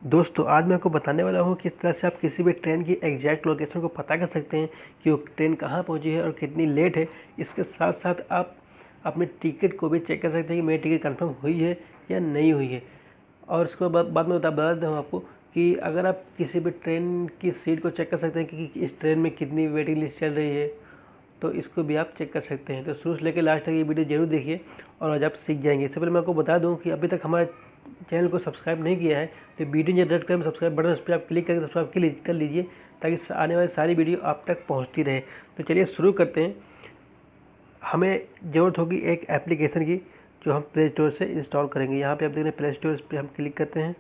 दोस्तों आज मैं आपको बताने वाला हूँ किस तरह से आप किसी भी ट्रेन की एग्जैक्ट लोकेशन को पता कर सकते हैं कि वो ट्रेन कहाँ पहुँची है और कितनी लेट है। इसके साथ साथ आप अपने टिकट को भी चेक कर सकते हैं कि मेरी टिकट कंफर्म हुई है या नहीं हुई है। और उसके बाद में बता देता हूँ आपको कि अगर आप किसी भी ट्रेन की सीट को चेक कर सकते हैं कि इस ट्रेन में कितनी वेटिंग लिस्ट चल रही है, तो इसको भी आप चेक कर सकते हैं। तो शुरू से लेकर लास्ट तक ये वीडियो जरूर देखिए और आज आप सीख जाएंगे। इससे पहले मैं आपको बता दूं कि अभी तक हमारे चैनल को सब्सक्राइब नहीं किया है तो वीडियो जनरेट कर सब्सक्राइब बटन उस पर आप क्लिक करके सब्सक्राइब कर लीजिए ताकि आने वाली सारी वीडियो आप तक पहुँचती रहे। तो चलिए शुरू करते हैं। हमें ज़रूरत होगी एक एप्लीकेशन की जो हम प्ले स्टोर से इंस्टॉल करेंगे। यहाँ पे आप देख रहे हैं प्ले स्टोर, इस पर हम क्लिक करते हैं।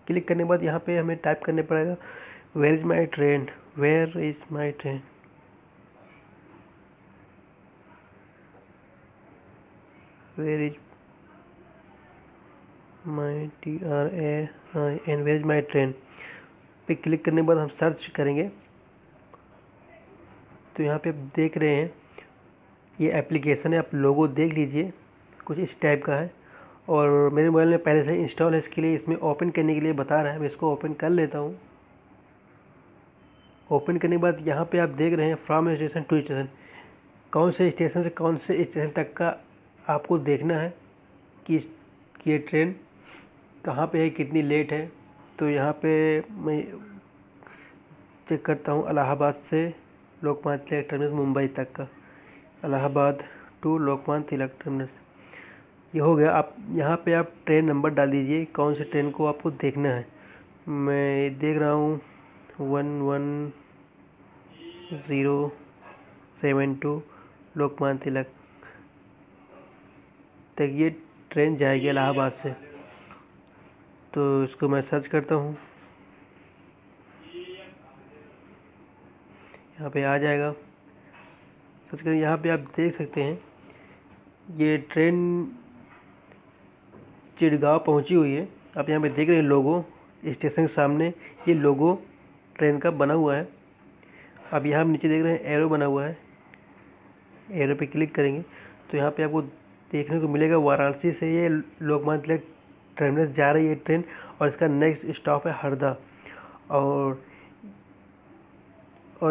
क्लिक करने के बाद यहाँ पे हमें टाइप करने पड़ेगा where is my train, where is my train. Where is my TRAIN, where is my train पे क्लिक करने के बाद हम सर्च करेंगे। तो यहाँ पे आप देख रहे हैं ये एप्लीकेशन है, आप लोगो देख लीजिए, कुछ इस टाइप का है और मेरे मोबाइल में पहले से इंस्टॉल है। इसके लिए इसमें ओपन करने के लिए बता रहा है, मैं इसको ओपन कर लेता हूँ। ओपन करने के बाद यहाँ पे आप देख रहे हैं फ्रॉम स्टेशन टू स्टेशन, कौन से स्टेशन से कौन से स्टेशन तक का आपको देखना है कि ये ट्रेन कहाँ पे है, कितनी लेट है। तो यहाँ पे मैं चेक करता हूँ इलाहाबाद से लोकमान्य तिलक टर्मिनस मुंबई तक का, इलाहाबाद टू लोकमान्य तिलक टर्मिनस, ये हो गया। आप यहाँ पे आप ट्रेन नंबर डाल दीजिए, कौन से ट्रेन को आपको देखना है। मैं देख रहा हूँ 11072 लोकमान्य तिलक तक ये ट्रेन जाएगी इलाहाबाद से। तो इसको मैं सर्च करता हूँ, यहाँ पे आ जाएगा। सर्च करें, यहाँ पे आप देख सकते हैं ये ट्रेन चिड़गांव पहुँची हुई है। आप यहाँ पे देख रहे हैं लोगो स्टेशन के सामने, ये लोगो ट्रेन का बना हुआ है। अब यहाँ नीचे देख रहे हैं एरो बना हुआ है, एरो पे क्लिक करेंगे तो यहाँ पे आपको देखने को मिलेगा वाराणसी से ये लोकमान्य तिलक टर्मिनस जा रही है ट्रेन और इसका नेक्स्ट स्टॉप है हरदा। और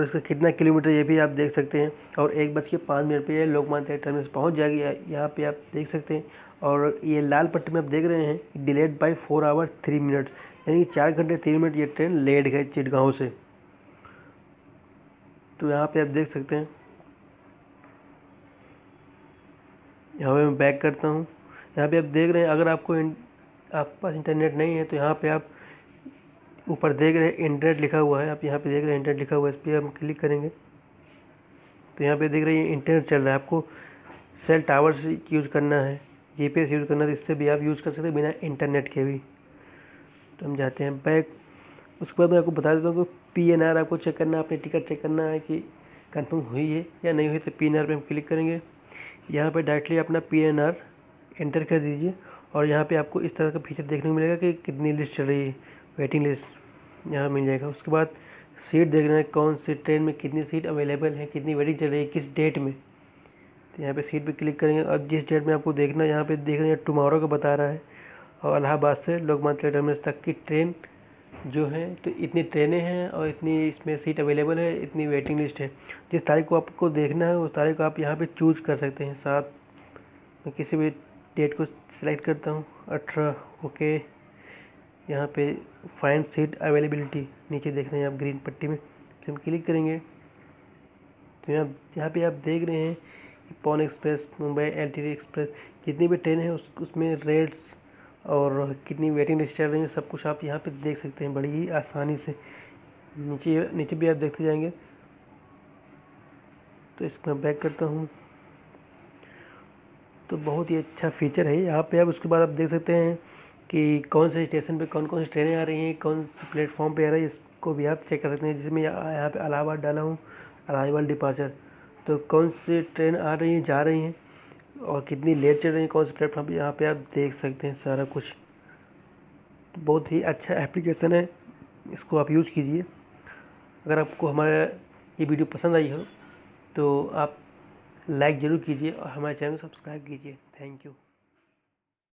इसका कितना किलोमीटर ये भी आप देख सकते हैं। और 1:05 पे ये लोकमान्य तिलक टर्मिनस पहुँच जाएगी, यहाँ पे आप देख सकते हैं। और ये लाल पट्टी में आप देख रहे हैं डिलेड बाय 4 आवर्स 3 मिनट्स, यानी कि 4 घंटे 3 मिनट ये ट्रेन लेट गई चिड़गांव से। तो यहाँ पे आप देख सकते हैं। यहाँ पे मैं बैक करता हूँ। यहाँ पे आप देख रहे हैं अगर आपके पास इंटरनेट नहीं है तो यहाँ पे आप ऊपर देख रहे हैं इंटरनेट लिखा हुआ है, आप यहाँ पे देख रहे हैं इंटरनेट लिखा हुआ है, इस पर हम क्लिक करेंगे तो यहाँ पे देख रहे हैं इंटरनेट चल रहा है। आपको सेल टावर्स यूज़ करना है, GPS यूज़ करना है, तो इससे भी आप यूज़ कर सकते हैं बिना इंटरनेट के भी। तो हम जाते हैं बैक। उसके बाद मैं आपको बता देता हूँ कि PNR आपको चेक करना है, अपनी टिकट चेक करना है कि कंफर्म हुई है या नहीं हुई। तो PNR पे हम क्लिक करेंगे, यहाँ पे डायरेक्टली अपना PNR एंटर कर दीजिए और यहाँ पे आपको इस तरह का फीचर देखने को मिलेगा कि कितनी लिस्ट चल रही है, वेटिंग लिस्ट यहाँ मिल जाएगा। उसके बाद सीट देखना है, कौन सी ट्रेन में कितनी सीट अवेलेबल है, कितनी वेटिंग चल रही है, किस डेट में। तो यहाँ पे सीट पे क्लिक करेंगे और जिस डेट में आपको देखना है यहाँ पे देख रहे हैं टुमारो का बता रहा है और इलाहाबाद से लोकमान्य तिलक टर्मिनस तक की ट्रेन जो है, तो इतनी ट्रेनें हैं और इतनी इसमें सीट अवेलेबल है, इतनी वेटिंग लिस्ट है। जिस तारीख को आपको देखना है उस तारीख को आप यहाँ पे चूज कर सकते हैं। साथ मैं किसी भी डेट को सिलेक्ट करता हूँ 18। ओके, यहाँ पे फाइंड सीट अवेलेबिलिटी नीचे देख रहे हैं आप ग्रीन पट्टी में, हम क्लिक करेंगे तो यहाँ पे आप देख रहे हैं पवन एक्सप्रेस, मुंबई LTT एक्सप्रेस, जितनी भी ट्रेन है उसमें रेट्स और कितनी वेटिंग लिस्ट चल रही है, सब कुछ आप यहाँ पे देख सकते हैं बड़ी ही आसानी से। नीचे भी आप देखते जाएंगे। तो इसमें बैक करता हूँ। तो बहुत ही अच्छा फीचर है यहाँ पे। आप उसके बाद आप देख सकते हैं कि कौन से स्टेशन पे कौन कौन सी ट्रेनें आ रही हैं, कौन से प्लेटफॉर्म पे आ रही है, इसको भी आप चेक कर सकते हैं। जिसमें यहाँ पे इलाहाबाद डाला हूँ, अराइवल डिपार्चर, तो कौन सी ट्रेन आ रही हैं, जा रही हैं और कितनी लेट चल रही है, कौन से प्लेटफॉर्म पे, यहाँ पे आप देख सकते हैं सारा कुछ। तो बहुत ही अच्छा एप्लीकेशन है, इसको आप यूज़ कीजिए। अगर आपको हमारा ये वीडियो पसंद आई हो तो आप लाइक ज़रूर कीजिए और हमारे चैनल को सब्सक्राइब कीजिए। Thank you.